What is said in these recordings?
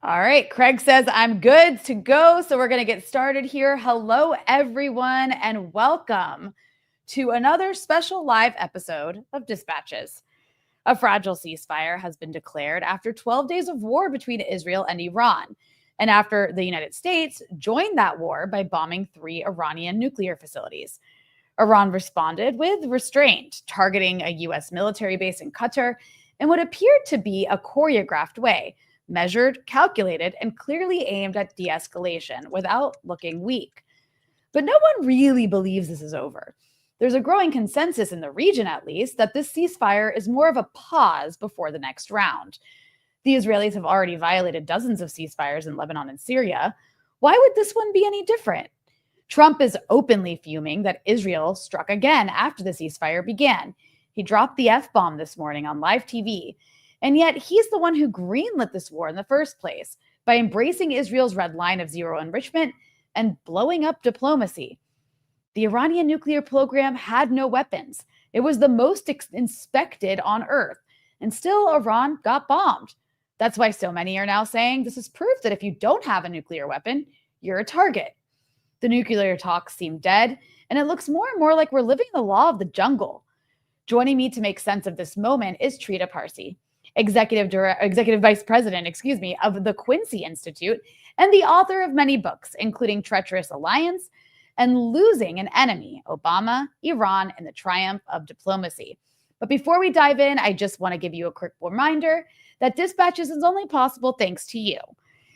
All right, Craig says I'm good to go. So we're going to get started here. Hello, everyone, and welcome to another special live episode of Dispatches. A fragile ceasefire has been declared after 12 days of war between Israel and Iran, and after the United States joined that war by bombing 3 Iranian nuclear facilities. Iran responded with restraint, targeting a U.S. military base in Qatar in what appeared to be a choreographed way, measured, calculated, and clearly aimed at de escalation without looking weak. But no one really believes this is over. There's a growing consensus in the region, at least, that this ceasefire is more of a pause before the next round. The Israelis have already violated dozens of ceasefires in Lebanon and Syria. Why would this one be any different? Trump is openly fuming that Israel struck again after the ceasefire began. He dropped the F-bomb this morning on live TV. And yet he's the one who greenlit this war in the first place by embracing Israel's red line of zero enrichment and blowing up diplomacy. The Iranian nuclear program had no weapons. It was the most inspected on Earth. And still, Iran got bombed. That's why so many are now saying this is proof that if you don't have a nuclear weapon, you're a target. The nuclear talks seem dead, and it looks more and more like we're living the law of the jungle. Joining me to make sense of this moment is Trita Parsi, executive vice president, of the Quincy Institute, and the author of many books, including Treacherous Alliance and Losing an Enemy, Obama, Iran, and the Triumph of Diplomacy. But before we dive in, I just want to give you a quick reminder that Dispatches is only possible thanks to you.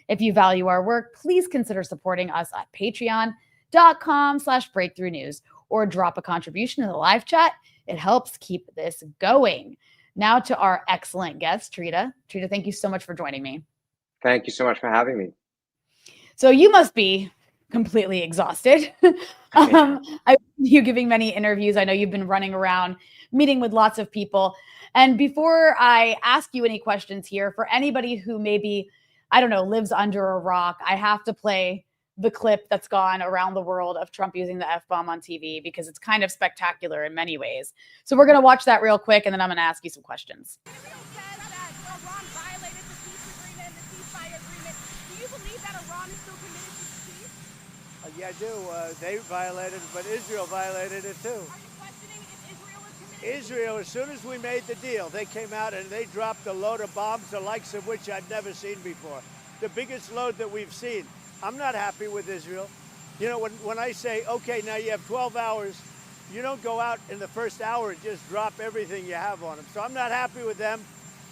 If you value our work, please consider supporting us at patreon.com/breakthrough news or drop a contribution in the live chat. It helps keep this going. Now to our excellent guest, Trita. Trita, thank you so much for joining me. Thank you so much for having me. So you must be completely exhausted. You giving many interviews. I know you've been running around, meeting with lots of people. And before I ask you any questions here, for anybody who maybe, I don't know, lives under a rock, I have to play the clip that's gone around the world of Trump using the F-bomb on TV because it's kind of spectacular in many ways. So we're going to watch that real quick, and then I'm going to ask you some questions. Israel says that Iran violated the peace agreement and the ceasefire agreement. Do you believe that Iran is still committed to peace? Yeah, I do. They violated it, but Israel violated it too. Are you questioning if Israel is committed? Israel, as soon as we made the deal, they came out and they dropped a load of bombs, the likes of which I'd never seen before. The biggest load that we've seen. I'm not happy with Israel. You know, when I say, okay, now you have 12 hours, you don't go out in the first hour and just drop everything you have on them. So I'm not happy with them.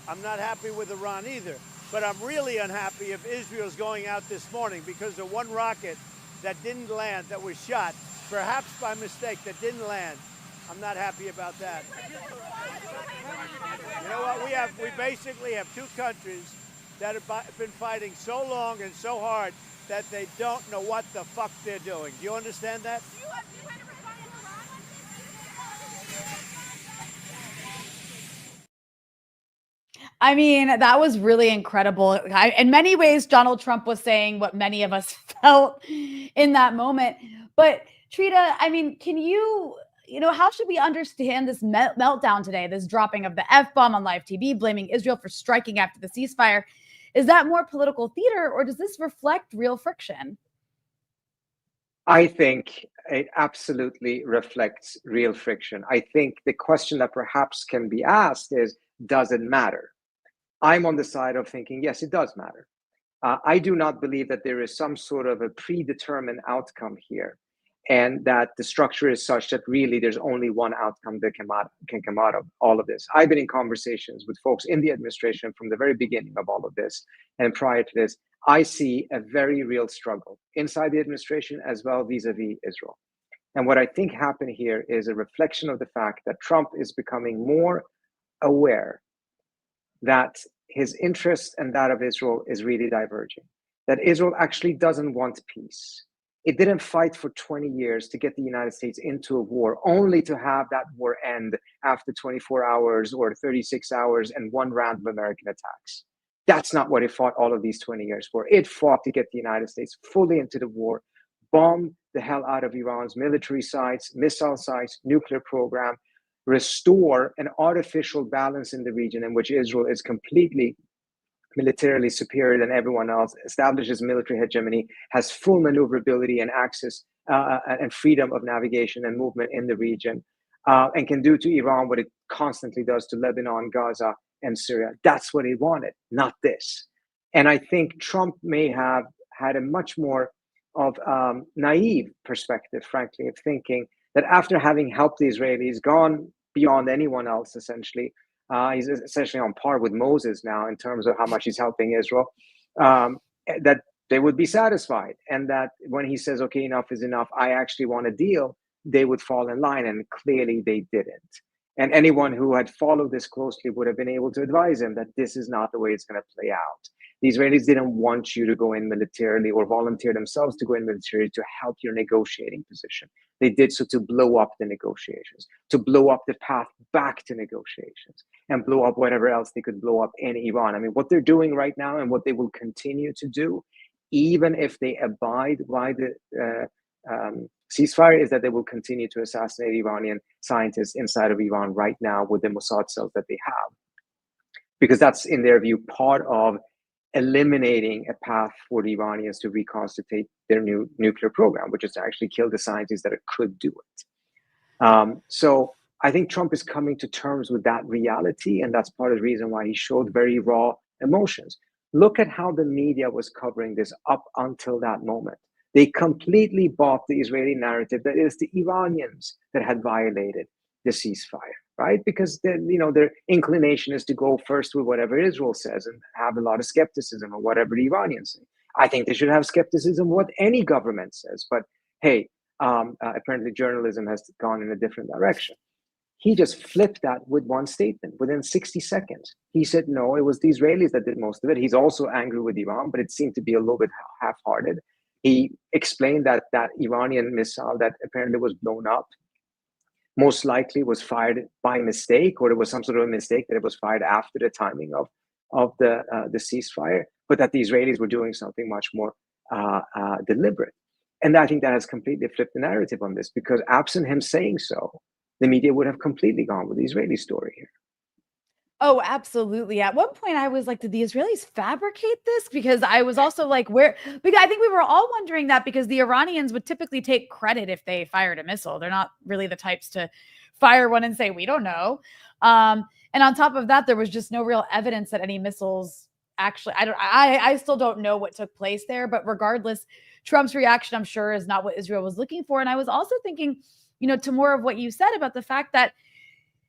I'm not happy with Iran either. But I'm really unhappy if Israel's going out this morning because of one rocket that didn't land, that was shot, perhaps by mistake, that didn't land. I'm not happy about that. You know what? We basically have two countries that have been fighting so long and so hard that they don't know what the fuck they're doing. Do you understand that? Do you have a response in Iran like this? I mean, that was really incredible. In many ways, Donald Trump was saying what many of us felt in that moment. But Trita, I mean, can how should we understand this meltdown today, this dropping of the F-bomb on live TV, blaming Israel for striking after the ceasefire? Is that more political theater, or does this reflect real friction? I think it absolutely reflects real friction. I think the question that perhaps can be asked is, does it matter? I'm on the side of thinking, yes, it does matter. I do not believe that there is some sort of a predetermined outcome here, and that the structure is such that really there's only one outcome that can come out of all of this. I've been in conversations with folks in the administration from the very beginning of all of this, and prior to this, I see a very real struggle inside the administration as well vis-a-vis Israel. And what I think happened here is a reflection of the fact that Trump is becoming more aware that his interest and that of Israel is really diverging, that Israel actually doesn't want peace. It didn't fight for 20 years to get the United States into a war, only to have that war end after 24 hours or 36 hours and one round of American attacks. That's not what it fought all of these 20 years for. It fought to get the United States fully into the war, bomb the hell out of Iran's military sites, missile sites, nuclear program, restore an artificial balance in the region in which Israel is completely militarily superior than everyone else, establishes military hegemony, has full maneuverability and access and freedom of navigation and movement in the region, and can do to Iran what it constantly does to Lebanon, Gaza, and Syria. That's what he wanted, not this. And I think Trump may have had a much more of naive perspective, frankly, of thinking that after having helped the Israelis, gone beyond anyone else, essentially, he's essentially on par with Moses now in terms of how much he's helping Israel, that they would be satisfied. And that when he says, okay, enough is enough, I actually want a deal, they would fall in line. And clearly they didn't. And anyone who had followed this closely would have been able to advise him that this is not the way it's going to play out. The Israelis didn't want you to go in militarily or volunteer themselves to go in militarily to help your negotiating position. They did so to blow up the negotiations, to blow up the path back to negotiations, and blow up whatever else they could blow up in Iran. I mean, what they're doing right now and what they will continue to do, even if they abide by the ceasefire, is that they will continue to assassinate Iranian scientists inside of Iran right now with the Mossad cells that they have. Because that's, in their view, part of eliminating a path for the Iranians to reconstitute their new nuclear program, which is to actually kill the scientists that could do it. So I think Trump is coming to terms with that reality, and that's part of the reason why he showed very raw emotions. Look at how the media was covering this up until that moment. They completely bought the Israeli narrative that it is the Iranians that had violated the ceasefire, right? Because their inclination is to go first with whatever Israel says and have a lot of skepticism of whatever the Iranians say. I think they should have skepticism of what any government says. But hey, apparently journalism has gone in a different direction. He just flipped that with one statement within 60 seconds. He said, no, it was the Israelis that did most of it. He's also angry with Iran, but it seemed to be a little bit half-hearted. He explained that that Iranian missile that apparently was blown up most likely was fired by mistake, or it was some sort of a mistake that it was fired after the timing of the ceasefire, but that the Israelis were doing something much more deliberate. And I think that has completely flipped the narrative on this, because absent him saying so, the media would have completely gone with the Israeli story here. Oh, absolutely. At one point, I was like, did the Israelis fabricate this? Because I was also like, because I think we were all wondering that, because the Iranians would typically take credit if they fired a missile. They're not really the types to fire one and say, we don't know. And on top of that, there was just no real evidence that any missiles actually, I still don't know what took place there. But regardless, Trump's reaction, I'm sure, is not what Israel was looking for. And I was also thinking, to more of what you said about the fact that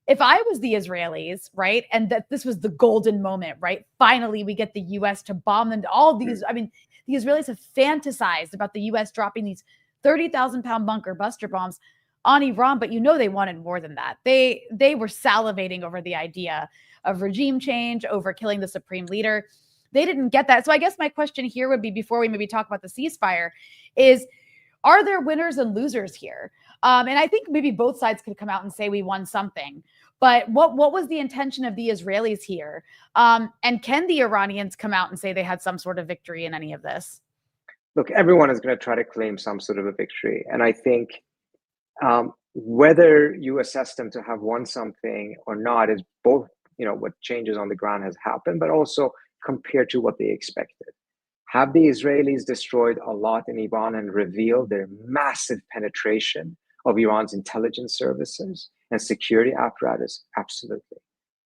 if I was the Israelis, right, and that this was the golden moment, right, finally we get the U.S. to bomb them. All these, I mean, the Israelis have fantasized about the U.S. dropping these 30,000-pound bunker buster bombs on Iran, but they wanted more than that. They were salivating over the idea of regime change, over killing the supreme leader. They didn't get that. So I guess my question here would be, before we maybe talk about the ceasefire, is, are there winners and losers here? And I think maybe both sides could come out and say we won something. But what was the intention of the Israelis here? And can the Iranians come out and say they had some sort of victory in any of this? Look, everyone is going to try to claim some sort of a victory. And I think whether you assess them to have won something or not is both, what changes on the ground has happened, but also compared to what they expected. Have the Israelis destroyed a lot in Iran and revealed their massive penetration of Iran's intelligence services and security apparatus? Absolutely.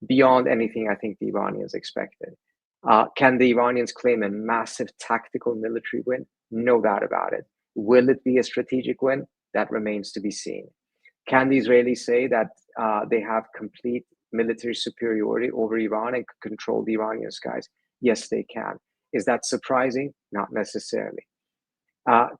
Beyond anything I think the Iranians expected. Can the Iranians claim a massive tactical military win? No doubt about it. Will it be a strategic win? That remains to be seen. Can the Israelis say that they have complete military superiority over Iran and control the Iranian skies? Yes, they can. Is that surprising? Not necessarily.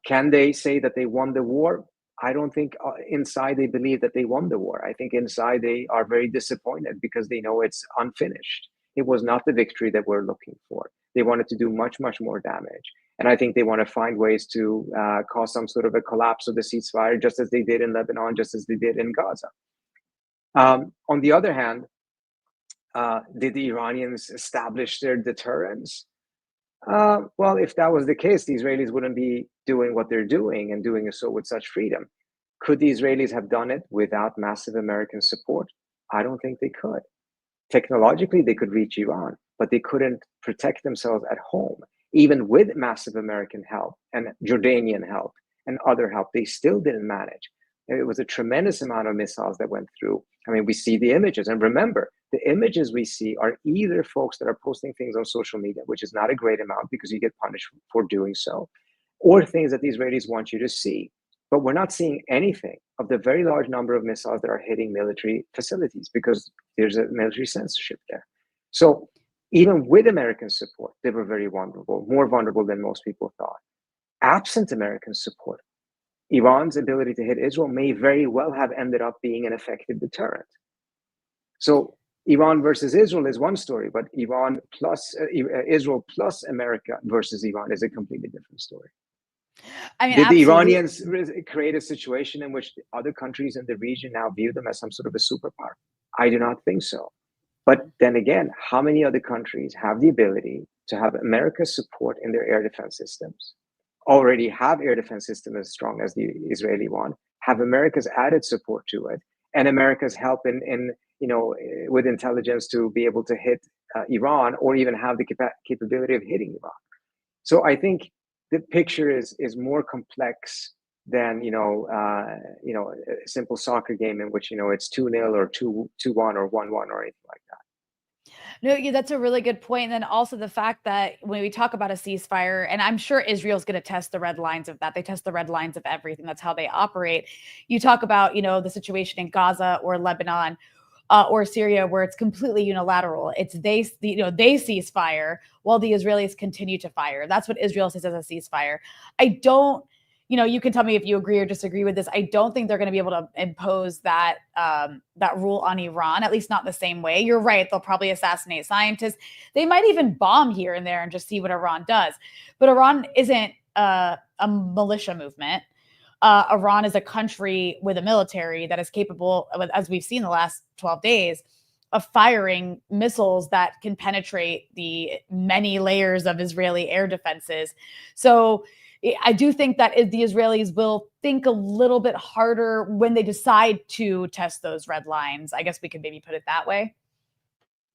Can they say that they won the war? I don't think inside they believe that they won the war. I think inside they are very disappointed because they know it's unfinished. It was not the victory that we're looking for. They wanted to do much, much more damage. And I think they want to find ways to cause some sort of a collapse of the ceasefire, just as they did in Lebanon, just as they did in Gaza. On the other hand, did the Iranians establish their deterrence? Well, if that was the case, the Israelis wouldn't be doing what they're doing and doing so with such freedom. Could the Israelis have done it without massive American support? I don't think they could. Technologically, they could reach Iran. but they couldn't protect themselves at home. Even with massive American help and Jordanian help and other help, they still didn't manage. It was a tremendous amount of missiles that went through. I mean, we see the images. And remember, the images we see are either folks that are posting things on social media, which is not a great amount because you get punished for doing so, or things that the Israelis want you to see. But we're not seeing anything of the very large number of missiles that are hitting military facilities because there's a military censorship there. So even with American support, they were very vulnerable, more vulnerable than most people thought. Absent American support, Iran's ability to hit Israel may very well have ended up being an effective deterrent. So Iran versus Israel is one story, but Iran plus Israel plus America versus Iran is a completely different story. I mean, Did the absolutely. Iranians create a situation in which other countries in the region now view them as some sort of a superpower? I do not think so. But then again, how many other countries have the ability to have America's support in their air defense systems, already have air defense systems as strong as the Israeli one, have America's added support to it, and America's help in with intelligence to be able to hit Iran, or even have the capability of hitting Iran? So I think the picture is more complex than a simple soccer game in which it's 2-0 or 2-1 or 1-1 or anything like that. No, yeah, that's a really good point. And then also the fact that when we talk about a ceasefire, and I'm sure Israel's going to test the red lines of that. They test the red lines of everything. That's how they operate. You talk about, the situation in Gaza or Lebanon or Syria, where it's completely unilateral. It's they cease fire while the Israelis continue to fire. That's what Israel says as a ceasefire. I don't, you can tell me if you agree or disagree with this. I don't think they're going to be able to impose that rule on Iran, at least not the same way. You're right. They'll probably assassinate scientists. They might even bomb here and there and just see what Iran does. But Iran isn't a militia movement. Iran is a country with a military that is capable, as we've seen the last 12 days, of firing missiles that can penetrate the many layers of Israeli air defenses. So I do think that the Israelis will think a little bit harder when they decide to test those red lines. I guess we could maybe put it that way.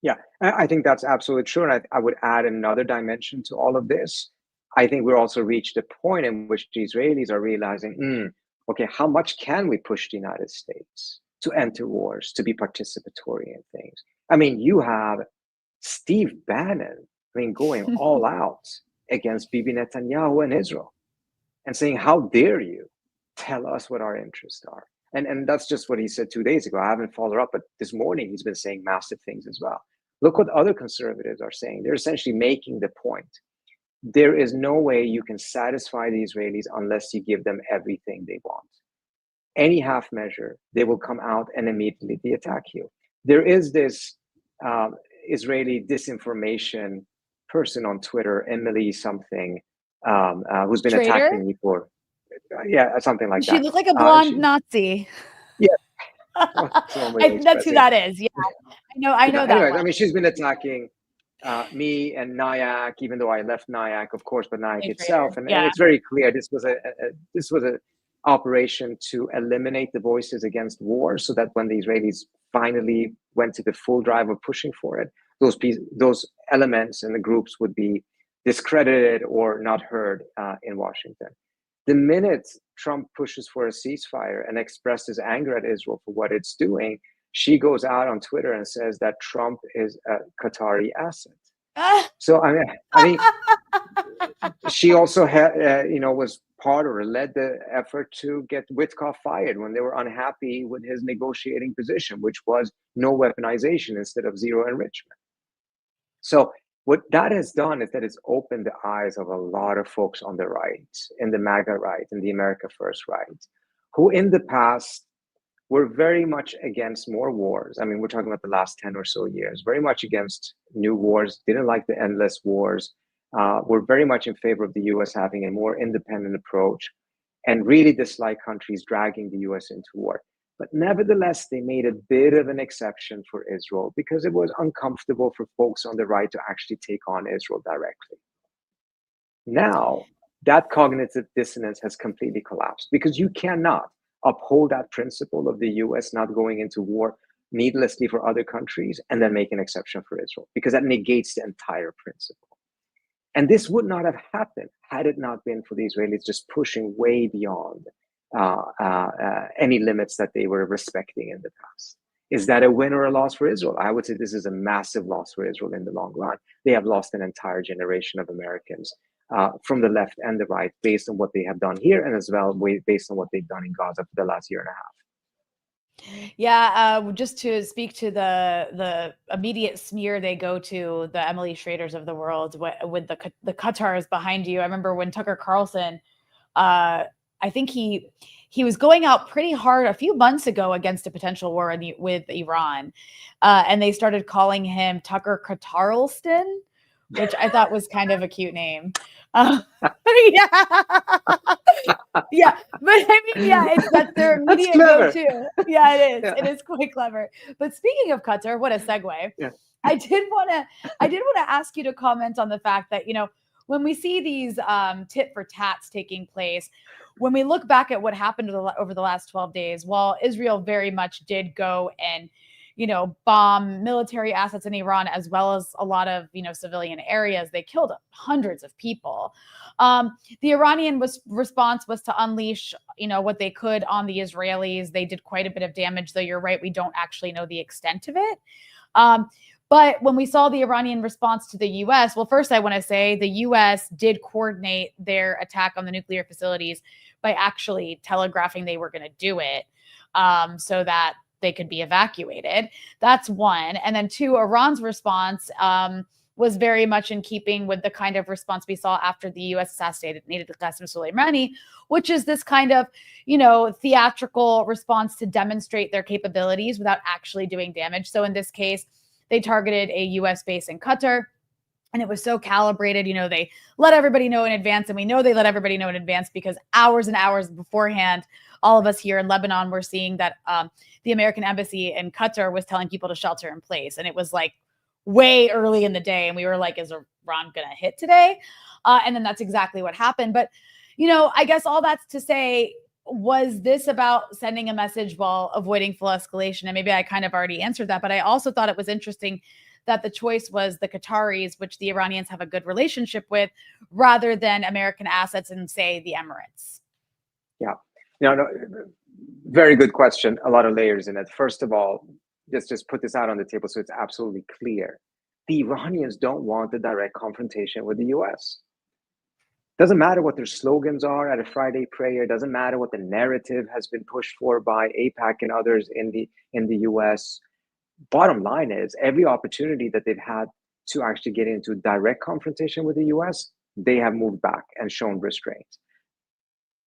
Yeah, I think that's absolutely true. And I would add another dimension to all of this. I think we're also reached a point in which the Israelis are realizing, okay, how much can we push the United States to enter wars, to be participatory in things? I mean, you have Steve Bannon, going all out against Bibi Netanyahu and Israel and saying, how dare you tell us what our interests are? And that's just what he said 2 days ago. I haven't followed up, but this morning he's been saying massive things as well. Look what other conservatives are saying. They're essentially making the point. There is no way you can satisfy the Israelis unless you give them everything they want. Any half measure, they will come out and immediately attack you. There is this Israeli disinformation person on Twitter, Emily something, who's been attacking me for, something like that. She looks like a blonde Nazi. Yeah. That's who that is. Yeah, I know that. Anyways, I mean, she's been attacking me and NIAC, even though I left NIAC, of course, but NIAC itself, and it's very clear this was a operation to eliminate the voices against war, so that when the Israelis finally went to the full drive of pushing for it, those elements and the groups would be discredited or not heard in Washington. The minute Trump pushes for a ceasefire and expresses anger at Israel for what it's doing, she goes out on Twitter and says that Trump is a Qatari asset. So I mean, she also was part or led the effort to get Witkoff fired when they were unhappy with his negotiating position, which was no weaponization instead of zero enrichment. So what that has done is that it's opened the eyes of a lot of folks on the right, in the MAGA right, in the America First right, who in the past were very much against more wars. I mean, we're talking about the last 10 or so years, very much against new wars, didn't like the endless wars, were very much in favor of the US having a more independent approach, and really dislike countries dragging the US into war. But nevertheless, they made a bit of an exception for Israel because it was uncomfortable for folks on the right to actually take on Israel directly. Now, that cognitive dissonance has completely collapsed because you cannot uphold that principle of the US not going into war needlessly for other countries and then make an exception for Israel, because that negates the entire principle. And this would not have happened had it not been for the Israelis just pushing way beyond any limits that they were respecting in the past. Is that a win or a loss for Israel? I would say this is a massive loss for Israel in the long run. They have lost an entire generation of Americans from the left and the right based on what they have done here, and as well based on what they've done in Gaza for the last year and a half. Yeah, just to speak to the immediate smear they go to, the Emily Schraders of the world with the Qatars behind you. I remember when Tucker Carlson, I think he was going out pretty hard a few months ago against a potential war with Iran, and they started calling him Tucker Qatarlston, which I thought was kind of a cute name. Yeah. Yeah, but I mean, yeah, that's their immediate go-to. Yeah, it is. Yeah. It is quite clever. But speaking of Qatar, what a segue. Yeah. I did want to ask you to comment on the fact that, when we see these tit for tats taking place, when we look back at what happened over the last 12 days, while Israel very much did go and bomb military assets in Iran, as well as a lot of, civilian areas. They killed hundreds of people. The Iranian response was to unleash, what they could on the Israelis. They did quite a bit of damage, though you're right, we don't actually know the extent of it. But when we saw the Iranian response to the U.S., well, first I want to say the U.S. did coordinate their attack on the nuclear facilities by actually telegraphing they were going to do it, so that they could be evacuated. That's one. And then two, Iran's response was very much in keeping with the kind of response we saw after the U.S. assassinated Qasem Soleimani, which is this kind of, theatrical response to demonstrate their capabilities without actually doing damage. So in this case, they targeted a U.S. base in Qatar. And it was so calibrated, they let everybody know in advance. And we know they let everybody know in advance because hours and hours beforehand, all of us here in Lebanon were seeing that the American embassy in Qatar was telling people to shelter in place. And it was like way early in the day. And we were like, is Iran going to hit today? And then that's exactly what happened. But, I guess all that's to say, was this about sending a message while avoiding full escalation? And maybe I kind of already answered that, but I also thought it was interesting that the choice was the Qataris, which the Iranians have a good relationship with, rather than American assets in, say, the Emirates. Yeah, no, very good question. A lot of layers in it. First of all, just put this out on the table so it's absolutely clear. The Iranians don't want a direct confrontation with the U.S. Doesn't matter what their slogans are at a Friday prayer. Doesn't matter what the narrative has been pushed for by AIPAC and others in the U.S. Bottom line is, every opportunity that they've had to actually get into direct confrontation with the U.S., they have moved back and shown restraint,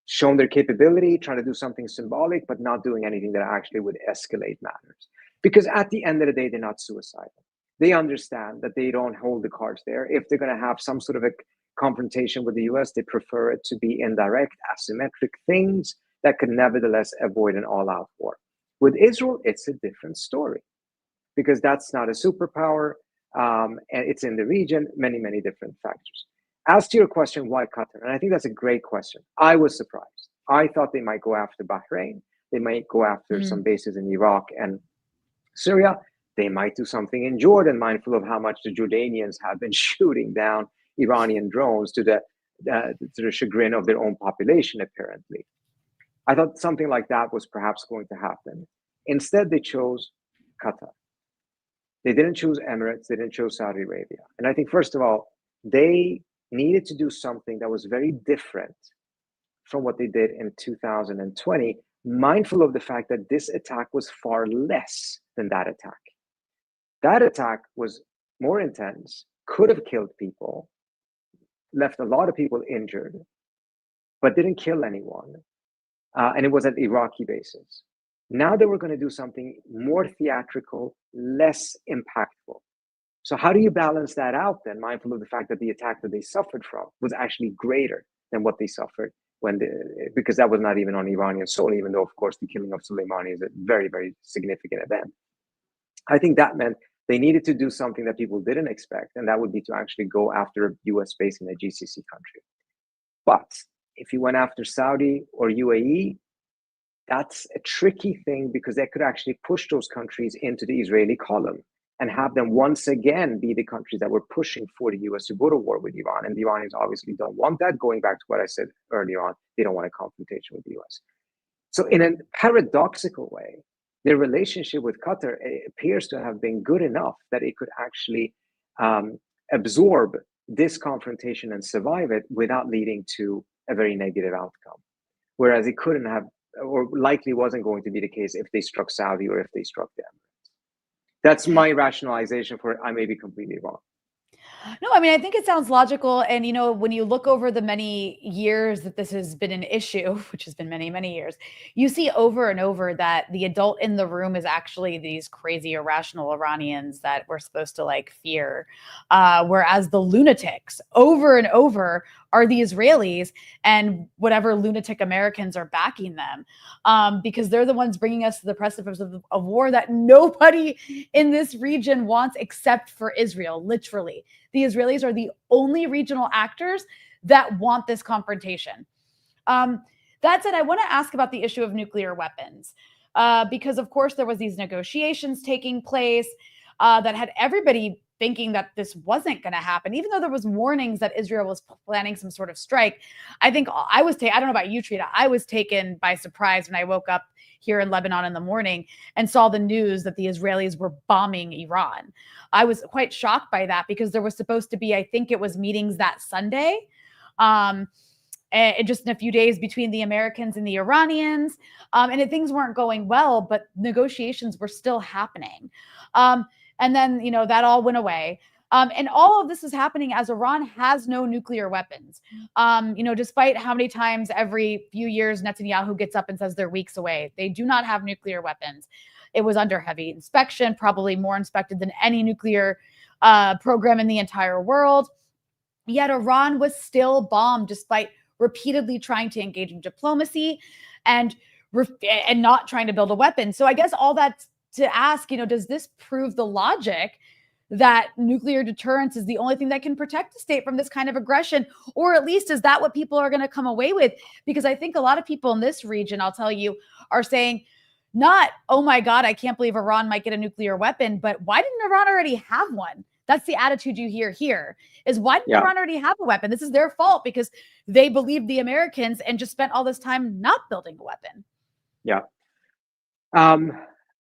shown their capability, trying to do something symbolic, but not doing anything that actually would escalate matters. Because at the end of the day, they're not suicidal. They understand that they don't hold the cards there. If they're going to have some sort of a confrontation with the U.S., they prefer it to be indirect, asymmetric things that could nevertheless avoid an all-out war. With Israel, it's a different story, because that's not a superpower, and it's in the region, many, many different factors. As to your question, why Qatar? And I think that's a great question. I was surprised. I thought they might go after Bahrain. They might go after some bases in Iraq and Syria. They might do something in Jordan, mindful of how much the Jordanians have been shooting down Iranian drones to the chagrin of their own population, apparently. I thought something like that was perhaps going to happen. Instead, they chose Qatar. They didn't choose Emirates. They didn't choose Saudi Arabia. And I think, first of all, they needed to do something that was very different from what they did in 2020, mindful of the fact that this attack was far less than that attack. That attack was more intense, could have killed people, left a lot of people injured, but didn't kill anyone. And it was at Iraqi bases. Now they were going to do something more theatrical, less impactful. So how do you balance that out then, mindful of the fact that the attack that they suffered from was actually greater than what they suffered because that was not even on Iranian soil, even though, of course, the killing of Soleimani is a very, very significant event. I think that meant they needed to do something that people didn't expect, and that would be to actually go after a US base in a GCC country. But if you went after Saudi or UAE, that's a tricky thing because that could actually push those countries into the Israeli column and have them once again be the countries that were pushing for the US to go to war with Iran. And the Iranians obviously don't want that. Going back to what I said earlier on, they don't want a confrontation with the US. So in a paradoxical way, their relationship with Qatar appears to have been good enough that it could actually absorb this confrontation and survive it without leading to a very negative outcome. Whereas it couldn't have, or likely wasn't going to be the case if they struck Saudi or if they struck them. That's my rationalization for it. I may be completely wrong. No, I mean, I think it sounds logical. And, you know, when you look over the many years that this has been an issue, which has been many, many years, you see over and over that the adult in the room is actually these crazy, irrational Iranians that we're supposed to like fear. Whereas the lunatics over and over are the Israelis and whatever lunatic Americans are backing them, because they're the ones bringing us to the precipice of war that nobody in this region wants except for Israel, literally. The Israelis are the only regional actors that want this confrontation. That said, I want to ask about the issue of nuclear weapons, because, of course, there was these negotiations taking place that had everybody thinking that this wasn't going to happen, even though there was warnings that Israel was planning some sort of strike. I think I was I don't know about you, Trita, I was taken by surprise when I woke up here in Lebanon in the morning and saw the news that the Israelis were bombing Iran. I was quite shocked by that because there was supposed to be, I think it was meetings that Sunday, and just in a few days between the Americans and the Iranians, and things weren't going well, but negotiations were still happening. And then, you know, that all went away. And all of this is happening as Iran has no nuclear weapons. You know, despite how many times every few years Netanyahu gets up and says they're weeks away, they do not have nuclear weapons. It was under heavy inspection, probably more inspected than any nuclear program in the entire world. Yet Iran was still bombed despite repeatedly trying to engage in diplomacy and not trying to build a weapon. So I guess all that's to ask, you know, does this prove the logic that nuclear deterrence is the only thing that can protect the state from this kind of aggression? Or at least is that what people are going to come away with? Because I think a lot of people in this region, I'll tell you, are saying not, oh my God, I can't believe Iran might get a nuclear weapon, but why didn't Iran already have one? That's the attitude you hear here, is why didn't Iran already have a weapon? This is their fault because they believed the Americans and just spent all this time not building a weapon. Yeah.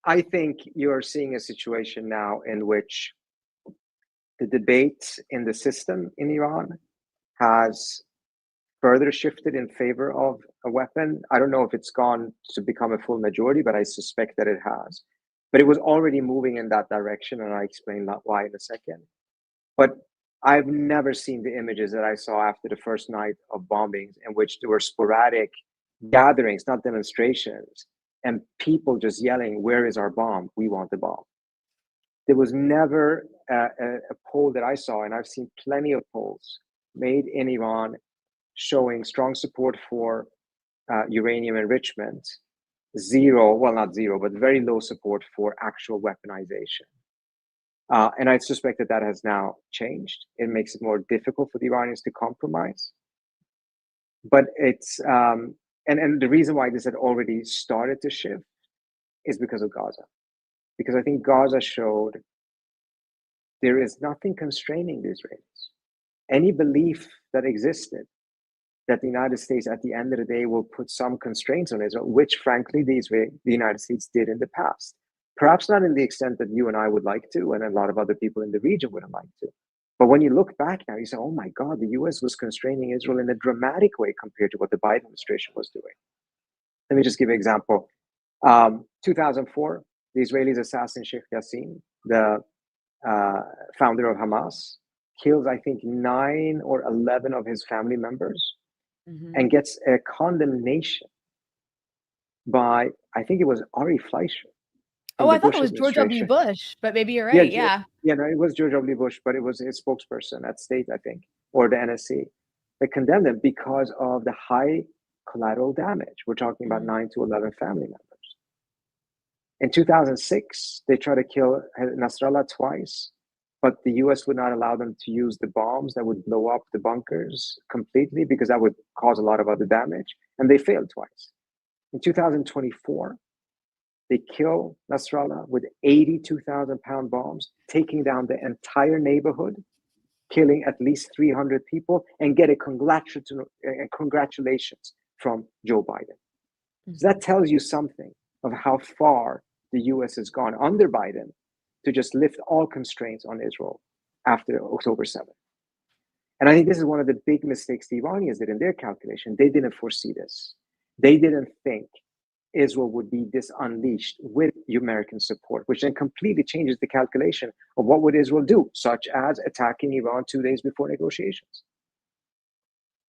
I think you're seeing a situation now in which the debate in the system in Iran has further shifted in favor of a weapon. I don't know if it's gone to become a full majority, but I suspect that it has. But it was already moving in that direction, and I'll explain why in a second. But I've never seen the images that I saw after the first night of bombings in which there were sporadic gatherings, not demonstrations, and people just yelling, "Where is our bomb? We want the bomb." There was never a poll that I saw, and I've seen plenty of polls made in Iran showing strong support for uranium enrichment, zero, well, not zero, but very low support for actual weaponization. And I suspect that that has now changed. It makes it more difficult for the Iranians to compromise. But it's, and the reason why this had already started to shift is because of Gaza. Because I think Gaza showed there is nothing constraining the Israelis. Any belief that existed that the United States at the end of the day will put some constraints on Israel, which frankly the United States did in the past. Perhaps not in the extent that you and I would like to, and a lot of other people in the region would like to. But when you look back now, you say, oh my God, the US was constraining Israel in a dramatic way compared to what the Biden administration was doing. Let me just give you an example. 2004, the Israelis assassin Sheikh Yassin, the founder of Hamas, kills, I think, 9 or 11 of his family members and gets a condemnation by, I think it was Ari Fleischer. Oh, I thought it was George W. Bush, but maybe you're right. Yeah, no, it was George W. Bush, but it was his spokesperson at state, I think, or the NSC. They condemned him because of the high collateral damage. We're talking about 9 to 11 family members. In 2006, they tried to kill Nasrallah twice, but the US would not allow them to use the bombs that would blow up the bunkers completely because that would cause a lot of other damage, and they failed twice. In 2024, they kill Nasrallah with 82,000-pound bombs, taking down the entire neighborhood, killing at least 300 people, and get a congratulations from Joe Biden. So that tells you something of how far the US has gone under Biden to just lift all constraints on Israel after October 7th. And I think this is one of the big mistakes the Iranians did in their calculation. They didn't foresee this. They didn't think Israel would be this unleashed with American support, which then completely changes the calculation of what would Israel do, such as attacking Iran 2 days before negotiations,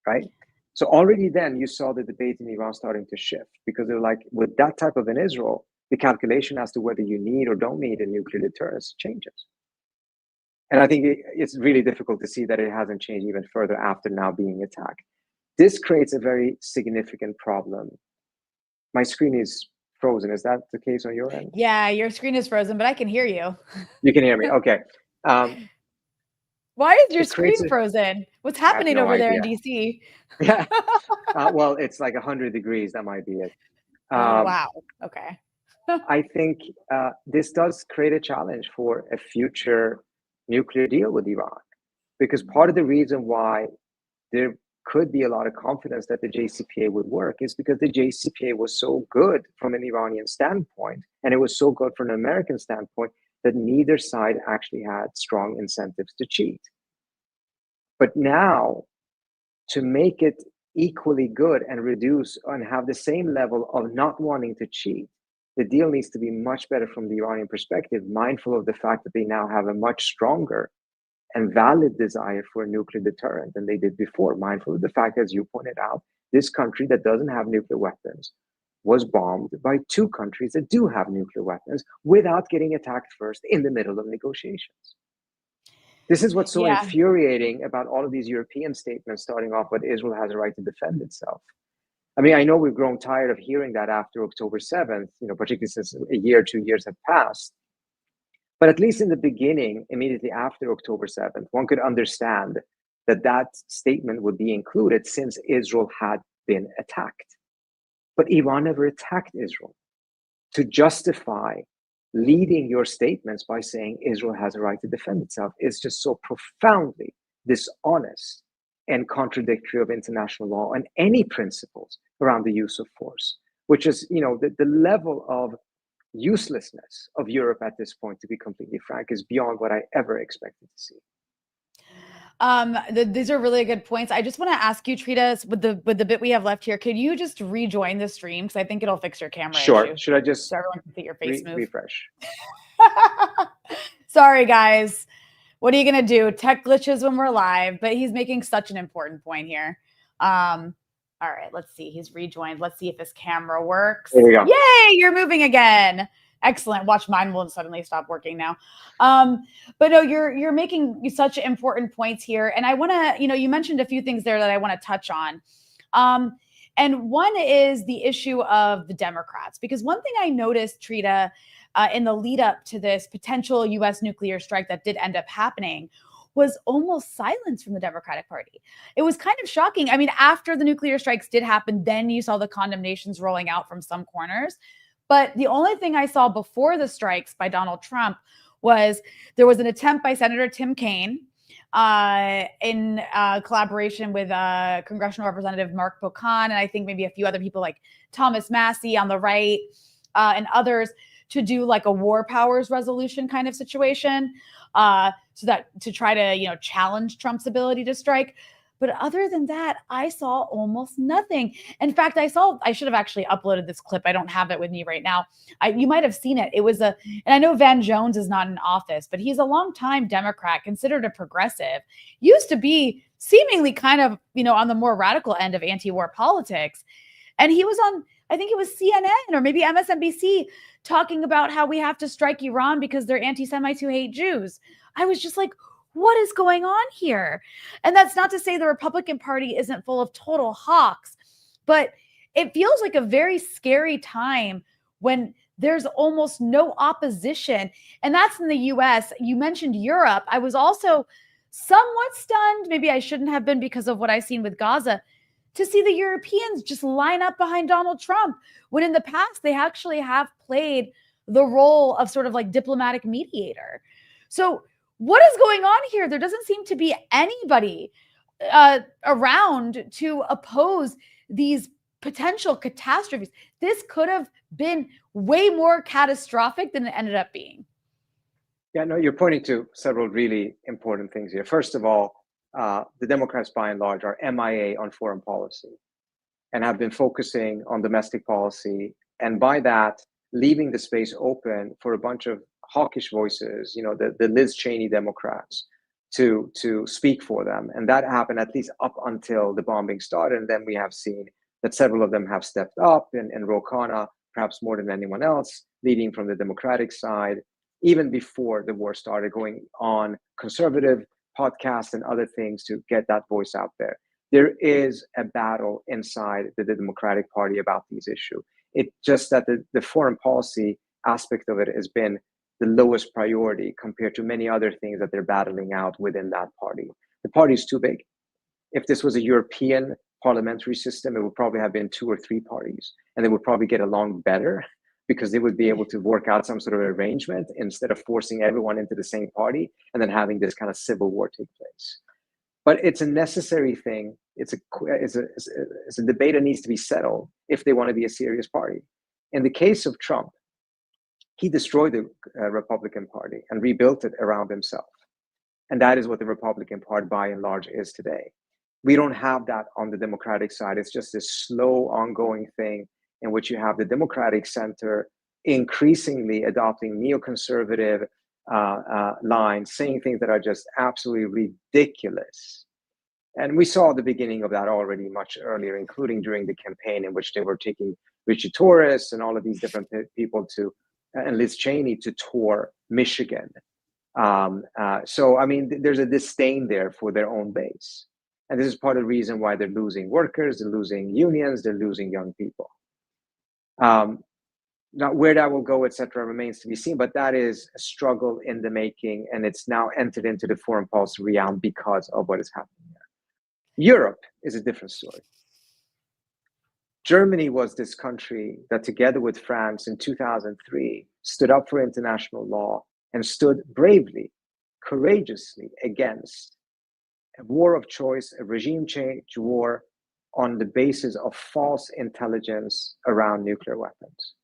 right? So already then you saw the debate in Iran starting to shift, because they're like, with that type of an Israel, the calculation as to whether you need or don't need a nuclear deterrence changes. And I think it's really difficult to see that it hasn't changed even further after now being attacked. This creates a very significant problem. My screen is frozen. Is that the case on your end? Yeah, your screen is frozen, but I can hear you. You can hear me. Okay. Why is your screen frozen? What's happening over there in DC? Yeah. Well, it's like 100 degrees. That might be it. Wow. Okay. I think this does create a challenge for a future nuclear deal with Iran, because part of the reason why there could be a lot of confidence that the JCPOA would work is because the JCPOA was so good from an Iranian standpoint, and it was so good from an American standpoint, that neither side actually had strong incentives to cheat. But now, to make it equally good and reduce and have the same level of not wanting to cheat, the deal needs to be much better from the Iranian perspective, mindful of the fact that they now have a much stronger and valid desire for a nuclear deterrent than they did before, mindful of the fact, as you pointed out, this country that doesn't have nuclear weapons was bombed by two countries that do have nuclear weapons without getting attacked first in the middle of negotiations. This is what's so infuriating about all of these European statements starting off with Israel has a right to defend itself. I mean, I know we've grown tired of hearing that after October 7th, particularly since a year, 2 years have passed. But at least in the beginning, immediately after October 7th, one could understand that that statement would be included since Israel had been attacked. But Iran never attacked Israel. To justify leading your statements by saying Israel has a right to defend itself is just so profoundly dishonest and contradictory of international law and any principles around the use of force, which is, the level of uselessness of Europe at this point, to be completely frank, is beyond what I ever expected to see. These are really good points. I just want to ask you, Trita, with the bit we have left here, could you just rejoin the stream? Because I think it'll fix your camera issue. Should I just so everyone can see your face move? Refresh. Sorry, guys. What are you gonna do? Tech glitches when we're live, but he's making such an important point here. All right, let's see. He's rejoined. Let's see if this camera works. There we go. Yay, you're moving again. Excellent. Watch, mine will suddenly stop working now. But no, you're making such important points here. And I want to, you mentioned a few things there that I want to touch on. And one is the issue of the Democrats, because one thing I noticed, Trita, in the lead up to this potential U.S. nuclear strike that did end up happening was almost silence from the Democratic Party. It was kind of shocking. I mean, after the nuclear strikes did happen, then you saw the condemnations rolling out from some corners. But the only thing I saw before the strikes by Donald Trump was there was an attempt by Senator Tim Kaine in collaboration with Congressional Representative Mark Pocan, and I think maybe a few other people like Thomas Massey on the right and others, to do like a war powers resolution kind of situation, so that to try to, challenge Trump's ability to strike. But other than that, I saw almost nothing. In fact, I should have actually uploaded this clip. I don't have it with me right now. You might have seen it. It was and I know Van Jones is not in office, but he's a longtime Democrat, considered a progressive, used to be seemingly kind of, on the more radical end of anti-war politics. And he was on, I think it was CNN or maybe MSNBC, talking about how we have to strike Iran because they're anti-Semites who hate Jews. I was just like, what is going on here? And that's not to say the Republican Party isn't full of total hawks, but it feels like a very scary time when there's almost no opposition. And that's in the US. You mentioned Europe. I was also somewhat stunned. Maybe I shouldn't have been because of what I've seen with Gaza, to see the Europeans just line up behind Donald Trump, when in the past they actually have played the role of sort of like diplomatic mediator. So what is going on here? There doesn't seem to be anybody around to oppose these potential catastrophes. This could have been way more catastrophic than it ended up being. Yeah, no, you're pointing to several really important things here. First of all, the Democrats, by and large, are MIA on foreign policy and have been focusing on domestic policy, and by that, leaving the space open for a bunch of hawkish voices, the Liz Cheney Democrats, to speak for them. And that happened at least up until the bombing started. And then we have seen that several of them have stepped up, and Ro Khanna, perhaps more than anyone else, leading from the Democratic side, even before the war started, going on conservative podcasts and other things to get that voice out there. There is a battle inside the Democratic Party about these issues. It's just that the foreign policy aspect of it has been the lowest priority compared to many other things that they're battling out within that party. The party is too big. If this was a European parliamentary system, it would probably have been 2 or 3 parties, and they would probably get along better because they would be able to work out some sort of arrangement instead of forcing everyone into the same party and then having this kind of civil war take place. But it's a necessary thing. It's a debate that needs to be settled if they want to be a serious party. In the case of Trump, he destroyed the Republican Party and rebuilt it around himself. And that is what the Republican Party, by and large, is today. We don't have that on the Democratic side. It's just this slow, ongoing thing in which you have the Democratic center increasingly adopting neoconservative lines, saying things that are just absolutely ridiculous. And we saw the beginning of that already much earlier, including during the campaign in which they were taking Richie Torres and all of these different people and Liz Cheney to tour Michigan. So, I mean, there's a disdain there for their own base. And this is part of the reason why they're losing workers, they're losing unions, they're losing young people. Now, where that will go, et cetera, remains to be seen, but that is a struggle in the making, and it's now entered into the foreign policy realm because of what is happening there. Europe is a different story. Germany was this country that, together with France in 2003, stood up for international law and stood bravely, courageously against a war of choice, a regime change war on the basis of false intelligence around nuclear weapons.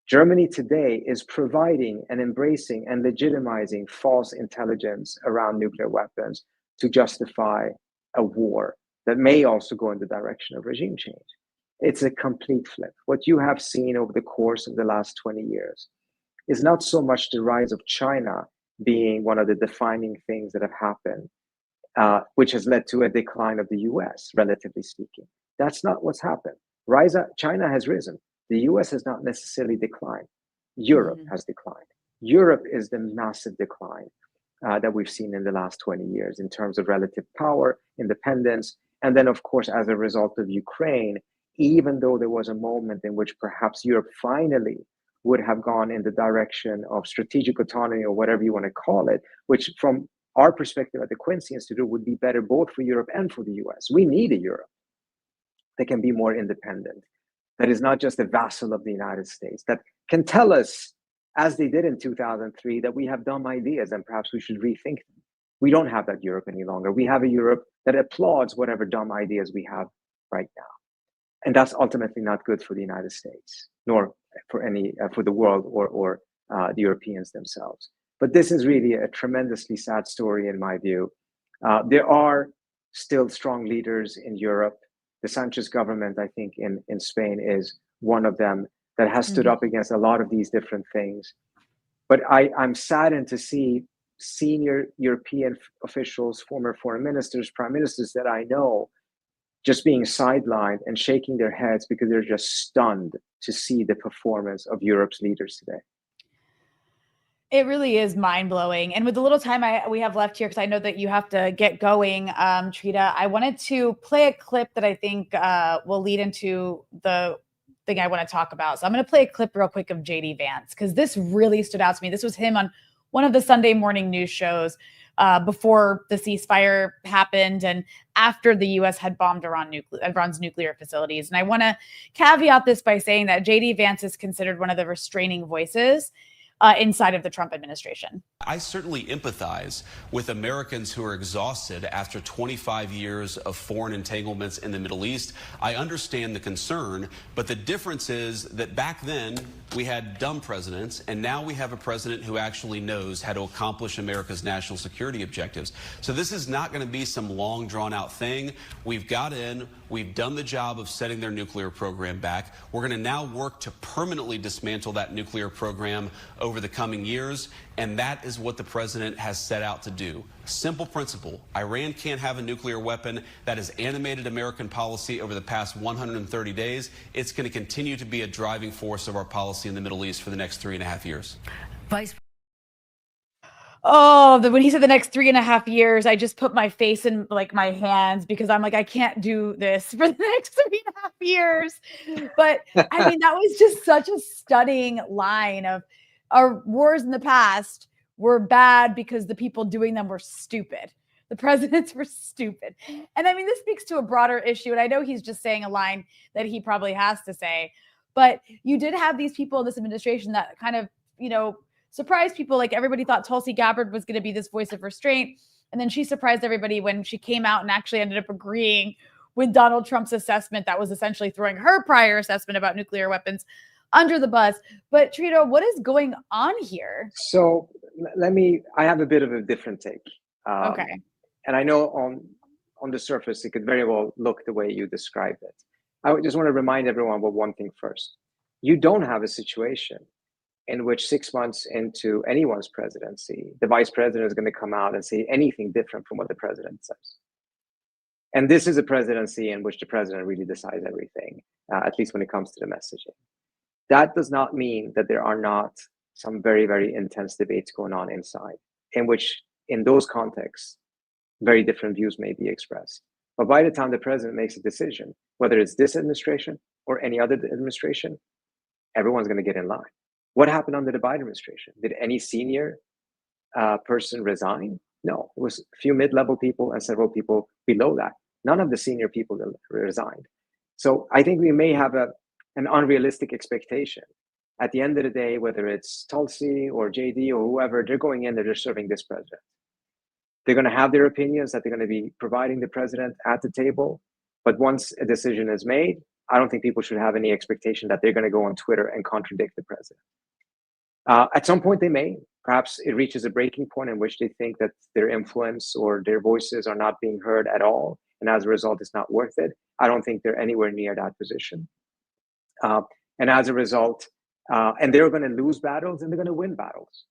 Germany today is providing and embracing and legitimizing false intelligence around nuclear weapons to justify a war that may also go in the direction of regime change. It's a complete flip. What you have seen over the course of the last 20 years is not so much the rise of China being one of the defining things that have happened, which has led to a decline of the US, relatively speaking. That's not what's happened. China has risen. The US has not necessarily declined. Europe has declined. Europe is the massive decline that we've seen in the last 20 years in terms of relative power, independence, and then, of course, as a result of Ukraine, even though there was a moment in which perhaps Europe finally would have gone in the direction of strategic autonomy or whatever you want to call it, which from our perspective at the Quincy Institute would be better both for Europe and for the US. We need a Europe that can be more independent, that is not just a vassal of the United States, that can tell us, as they did in 2003, that we have dumb ideas and perhaps we should rethink them. We don't have that Europe any longer. We have a Europe that applauds whatever dumb ideas we have right now. And that's ultimately not good for the United States, nor for the world or the Europeans themselves. But this is really a tremendously sad story in my view. There are still strong leaders in Europe. The Sanchez government, I think, in Spain is one of them that has stood up against a lot of these different things. But I'm saddened to see senior European officials, former foreign ministers, prime ministers that I know, just being sidelined and shaking their heads because they're just stunned to see the performance of Europe's leaders today. It really is mind-blowing. And with the little time we have left here, because I know that you have to get going, Trita, I wanted to play a clip that I think will lead into the thing I want to talk about. So I'm going to play a clip real quick of J.D. Vance, because this really stood out to me. This was him on one of the Sunday morning news shows before the ceasefire happened and after the U.S. had bombed Iran's nuclear facilities. And I want to caveat this by saying that J.D. Vance is considered one of the restraining voices inside of the Trump administration. I certainly empathize with Americans who are exhausted after 25 years of foreign entanglements in the Middle East. I understand the concern, but the difference is that back then we had dumb presidents, and now we have a president who actually knows how to accomplish America's national security objectives. So this is not going to be some long, drawn-out thing. We've got in, we've done the job of setting their nuclear program back. We're going to now work to permanently dismantle that nuclear program over the coming years, and that is what the president has set out to do. Simple principle. Iran can't have a nuclear weapon. That has animated American policy over the past 130 days. It's going to continue to be a driving force of our policy in the Middle East for the next 3.5 years. When he said the next 3.5 years, I just put my face in like my hands because I'm like, I can't do this for the next 3.5 years. But I mean, that was just such a stunning line of our wars in the past were bad because the people doing them were stupid. The presidents were stupid. And I mean, this speaks to a broader issue. And I know he's just saying a line that he probably has to say, but you did have these people in this administration that kind of, surprised people. Like everybody thought Tulsi Gabbard was going to be this voice of restraint. And then she surprised everybody when she came out and actually ended up agreeing with Donald Trump's assessment that was essentially throwing her prior assessment about nuclear weapons under the bus. But Trita, what is going on here? So I have a bit of a different take. Okay. And I know on the surface, it could very well look the way you described it. I just want to remind everyone about one thing first. You don't have a situation in which 6 months into anyone's presidency, the vice president is going to come out and say anything different from what the president says. And this is a presidency in which the president really decides everything, at least when it comes to the messaging. That does not mean that there are not some very, very intense debates going on inside, in which, in those contexts, very different views may be expressed. But by the time the president makes a decision, whether it's this administration or any other administration, everyone's going to get in line. What happened under the Biden administration? Did any senior person resign? No, it was a few mid-level people and several people below that. None of the senior people resigned. So I think we may have an unrealistic expectation. At the end of the day, whether it's Tulsi or JD or whoever, they're going in, they're just serving this president. They're going to have their opinions that they're going to be providing the president at the table. But once a decision is made, I don't think people should have any expectation that they're going to go on Twitter and contradict the president. At some point they may. Perhaps it reaches a breaking point in which they think that their influence or their voices are not being heard at all. And as a result, it's not worth it. I don't think they're anywhere near that position. And as a result, and they're going to lose battles and they're going to win battles.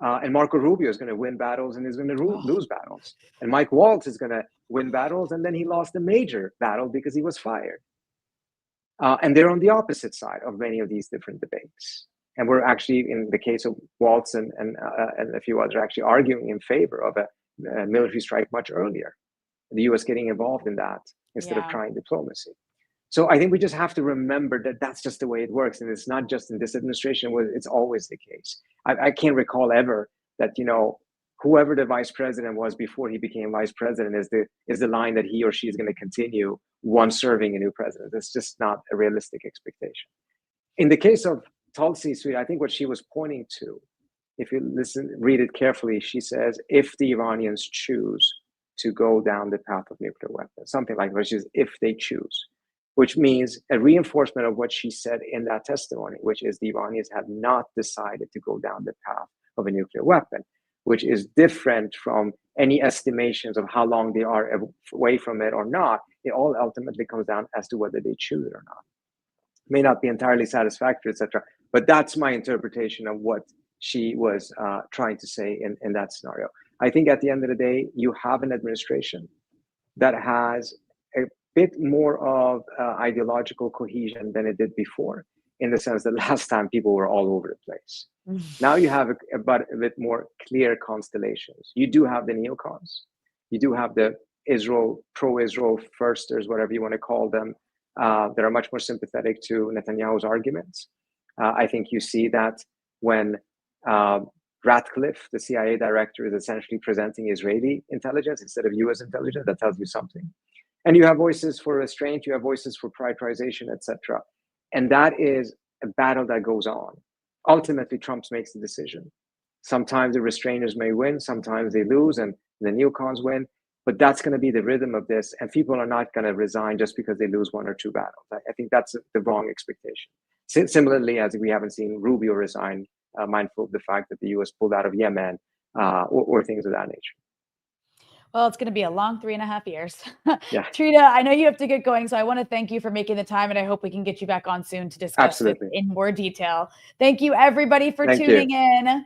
And Marco Rubio is going to win battles and he's going to lose battles. And Mike Waltz is going to win battles and then he lost a major battle because he was fired. And they're on the opposite side of many of these different debates. And we're actually, in the case of Waltz and a few others, are actually arguing in favor of a military strike much earlier. The U.S. getting involved in that instead of trying diplomacy. So I think we just have to remember that that's just the way it works. And it's not just in this administration, it's always the case. I can't recall ever that, whoever the vice president was before he became vice president is the line that he or she is going to continue once serving a new president. It's just not a realistic expectation. In the case of Tulsi, I think what she was pointing to, if you read it carefully, she says, if the Iranians choose to go down the path of nuclear weapons, something like that, which is if they choose, which means a reinforcement of what she said in that testimony, which is the Iranians have not decided to go down the path of a nuclear weapon, which is different from any estimations of how long they are away from it or not. It all ultimately comes down as to whether they choose it or not. May not be entirely satisfactory, etc. But that's my interpretation of what she was trying to say in that scenario. I think at the end of the day, you have an administration that has a bit more of ideological cohesion than it did before, in the sense that last time people were all over the place. Now you have a bit more clear constellations. You do have the neocons. You do have the pro-Israel firsters, whatever you want to call them, that are much more sympathetic to Netanyahu's arguments. I think you see that when Ratcliffe, the CIA director, is essentially presenting Israeli intelligence instead of US intelligence. That tells you something. And you have voices for restraint, you have voices for prioritization, etc. And that is a battle that goes on. Ultimately, Trump makes the decision. Sometimes the restrainers may win, sometimes they lose, and the neocons win. But that's going to be the rhythm of this, and people are not going to resign just because they lose one or two battles. I think that's the wrong expectation. Similarly, as we haven't seen Rubio resign, mindful of the fact that the U.S. pulled out of Yemen or things of that nature. Well, it's going to be a long 3.5 years. Yeah. Trita, I know you have to get going, so I want to thank you for making the time, and I hope we can get you back on soon to discuss it in more detail. Thank you, everybody, for tuning in.